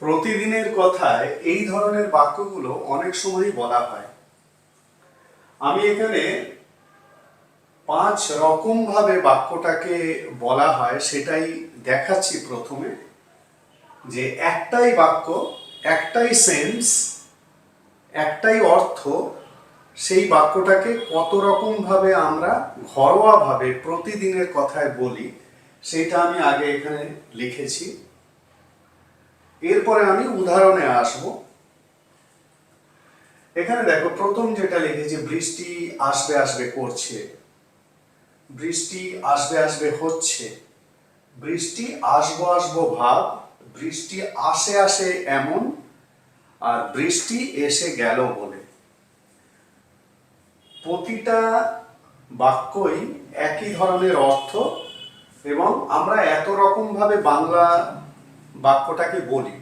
প্রতিদিনের কথায় এই ধরনের বাক্যগুলো অনেক সময়ই বলা হয়। আমি এখানে 5 রকম ভাবে বাক্যটাকে বলা হয় সেটাই দেখাচ্ছি। প্রথমে যে একটাই বাক্য, একটাই সেন্স, একটাই অর্থ, সেই বাক্যটাকে কত রকম ভাবে আমরা ঘরোয়া ভাবে প্রতিদিনের কথায় বলি সেটা আমি আগে এখানে লিখেছি। এরপরে আমি উদাহরণে আসবো। এখানে দেখো, প্রথম যেটা লিখেছি, বৃষ্টি আসবে আসবে করছে, বৃষ্টি আসবে আসবে হচ্ছে, বৃষ্টি আসবো আসবো ভাব, বৃষ্টি আসে আসে এমন, আর বৃষ্টি এসে গেল বলে। প্রতিটা বাক্যই একই ধরনের অর্থ এবং আমরা এত রকম ভাবে বাংলা বাক্যটাকে বলি।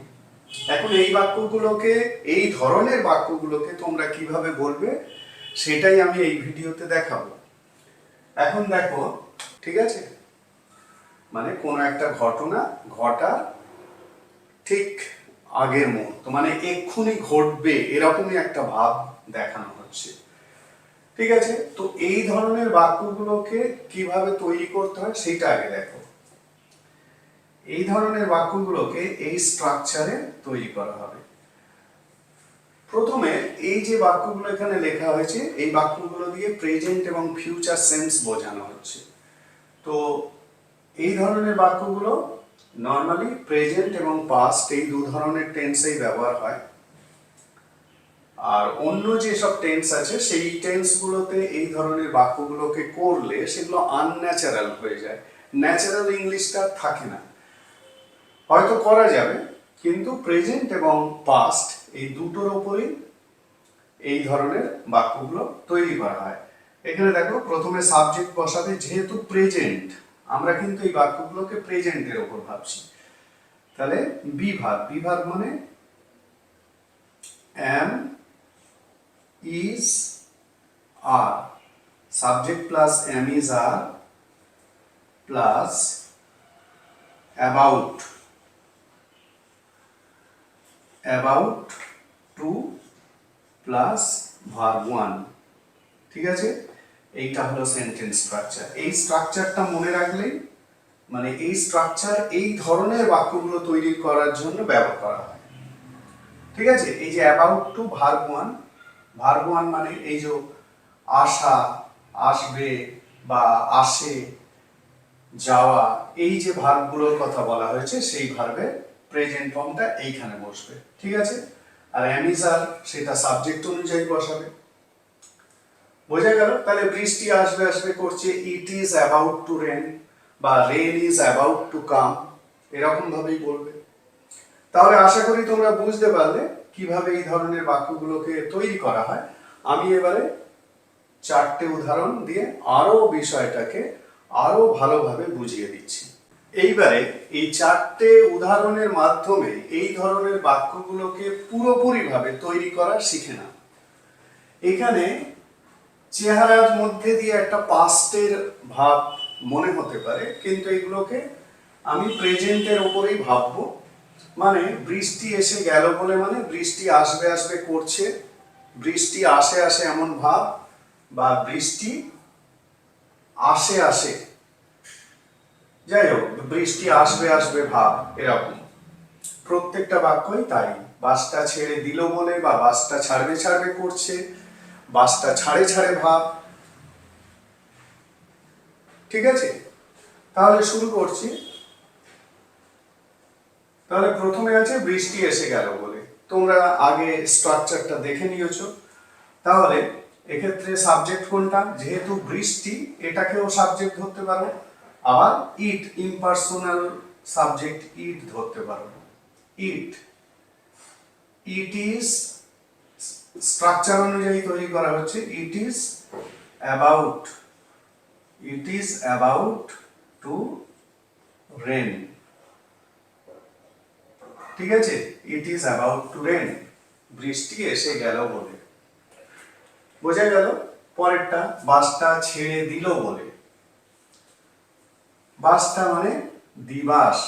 এখন এই বাক্যগুলোকে, এই ধরনের বাক্যগুলোকে তোমরা কিভাবে বলবে সেটাই আমি এই ভিডিওতে দেখাবো। এখন দেখো, ঠিক আছে, মানে কোনো একটা ঘটনা ঘটার ঠিক আগের মুহূর্ত, মানে এক্ষুনি ঘটবে এরকমই একটা ভাব দেখানো হচ্ছে। ঠিক আছে, তো এই ধরনের বাক্যগুলোকে কিভাবে তৈরি করতে হয় সেটা আগে দেখো। এই ধরনের বাক্যগুলোকে এই স্ট্রাকচারে তৈরি করা হবে। প্রথমে এই যে বাক্যগুলো এখানে লেখা হয়েছে, এই বাক্যগুলো দিয়ে প্রেজেন্ট এবং ফিউচার সেন্স বোঝানো হচ্ছে। তো এই ধরনের বাক্যগুলো নর্মালি প্রেজেন্ট এবং পাস্ট এই দু ধরনের টেন্সেই ব্যবহার হয়। আর অন্য যেসব টেন্স আছে সেই টেন্সগুলোতে এই ধরনের বাক্যগুলোকে করলে সেগুলো আনন্যাচারাল হয়ে যায়, ন্যাচারাল ইংলিশটা থাকে না। হয়তো করা যাবে, কিন্তু প্রেজেন্ট এবং পাস্ট এই দুটোর ওপরেই এই ধরনের বাক্যগুলো তৈরি করা হয়। এখানে দেখো, প্রথমে সাবজেক্ট বসাবে, যেহেতু প্রেজেন্ট আমরা কিন্তু এই বাক্যগুলোকে প্রেজেন্টের ওপর ভাবছি। তাহলে বিভাগ, বিভাগ মানে am, is, are, subject plus am, is, are plus about, about to plus verb 1। ঠিক আছে, এইটা হলো সেন্টেন্স স্ট্রাকচার। এই স্ট্রাকচারটা মনে রাখলেই, মানে এই স্ট্রাকচার এই ধরনের বাক্যগুলো তৈরি করার জন্য ব্যবহার করা হয়। ঠিক আছে, এই যে অ্যাবাউট টু ভার্ব 1, ভার্ব 1 মানে এই যে আসা, আসবে বা আসে, যাওয়া, এই যে ভার্বগুলোর কথা বলা হয়েছে সেই ভার্বের প্রেজেন্ট ফর্মটা এইখানে বসবে। ঠিক আছে, আর অ্যামিজার সেটা সাবজেক্ট অনুযায়ী বসাবে। বোঝা গেল? তাহলে বৃষ্টি আসবে আসবে করছে, it is about to rain, বা rain is about to come, এরকম ভাবেই বলবে। তাহলে আশা করি তোমরা বুঝতে পারলে কিভাবে এই ধরনের বাক্যগুলোকে তৈরি করা হয়। আমি এবারে 4টে উদাহরণ দিয়ে আরো বিষয়টাকে আরো ভালোভাবে বুঝিয়ে দিচ্ছি। এইবারে এই 4টে উদাহরণের মাধ্যমে এই ধরনের বাক্যগুলোকে পুরোপুরিভাবে তৈরি করা শিখে নাও। এখানে চেহারার মধ্যে দিয়ে একটা পাস্টের ভাব মনে হতে পারে, কিন্তু এগুলোকে আমি প্রেজেন্টের ওপরেই ভাববো। মানে বৃষ্টি এসে গেল বলে, মানে বৃষ্টি আসবে আসবে করছে, বৃষ্টি আসে আসে এমন ভাব, বা বৃষ্টি আসে আসে, যাই হোক, বৃষ্টি আসবে আসবে ভাব, এরকম প্রত্যেকটা বাক্যই তাই। বাসটা ছেড়ে দিল বলে, বা বাসটা ছাড়বে ছাড়বে করছে, বাসটা ছাড়ে ছাড়ে ভাব। ঠিক আছে, তাহলে শুরু করছি। তাহলে প্রথমে আছে বৃষ্টি এসে গেল বলে। তোমরা আগে স্ট্রাকচারটা দেখে নিয়েছো। তাহলে এক্ষেত্রে সাবজেক্ট কোনটা? যেহেতু বৃষ্টি, এটাকেও সাবজেক্ট ধরতে পারো, আবার ইট ইম্পার্সোনাল সাবজেক্ট ইট ধরতে পারো। ইট, ইট ইজ স্ট্রাকচার অনুযায়ী তৈরি করা হচ্ছে। It is about, it is about to rain. ঠিক আছে, it is about to rain, বৃষ্টি এসে গেল বলে। বোঝা গেল? পরেরটা, বাসটা ছেড়ে দিল বলে। বাসটা মানে দিবাস,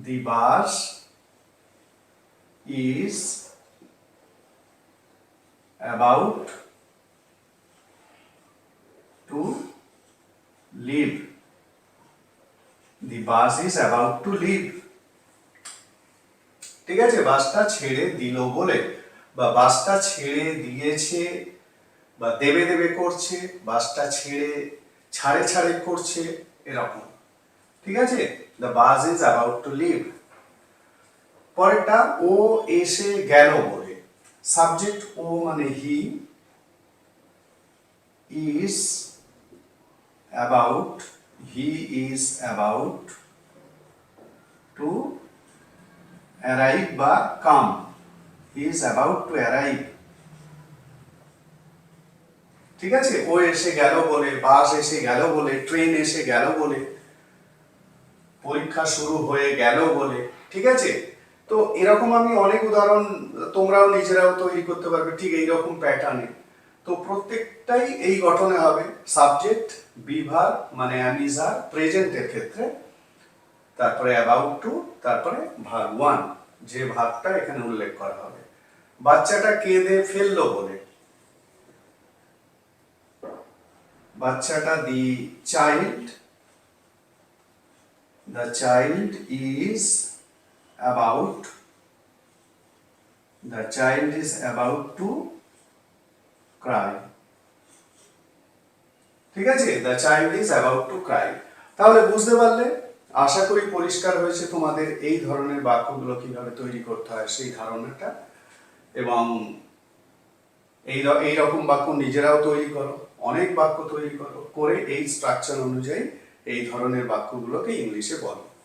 the bus is about to leave. The bus is about to leave. ঠিক আছে, বাসটা ছেড়ে দিল বলে বা বাসটা ছেড়ে দিয়েছে বা দেবে দেবে করছে, বাসটা ছেড়ে ছাড়ে ছাড়ে করছে, এরকম। ঠিক আছে, the bus is about to leave. পরেরটা ও এসে গেল বলে, সাবজেক্ট ও মানে he is about, he is about to arrive বা come, he is about to arrive. ঠিক আছে, ও এসে গেল বলে, বাস এসে গেল বলে, ট্রেন এসে গেল বলে, পরীক্ষা শুরু হয়ে গেল বলে। ঠিক আছে, তো এরকম আমি অনেক উদাহরণ তোমরাও নিজেরাও তৈরি করতে পারবে ঠিক এইরকম প্যাটার্নে। তো প্রত্যেকটাই এই গঠনে হবে, সাবজেক্ট, বি ভার্ব মানে অ্যাম ইজ আর প্রেজেন্টের ক্ষেত্রে, তারপরে অ্যাবাউট টু, তারপরে ভার্ব ওয়ান, যে ভার্বটা এখানে উল্লেখ করা হবে। বাচ্চাটা কেঁদে ফেললো বলে, বাচ্চাটা the child, the child is about, the child is about to cry। ঠিক আছে, the child is about to cry। তাহলে বুঝতে পারলে, আশা করি পরিষ্কার হয়েছে তোমাদের এই ধরনের বাক্যগুলো কিভাবে তৈরি করতে হয় সেই ধারণাটা, এবং এই রকম বাক্য নিজেরাও তৈরি করো, অনেক বাক্য তৈরি করো, করে এই স্ট্রাকচার অনুযায়ী এই ধরনের বাক্যগুলোকে ইংলিশে বলো।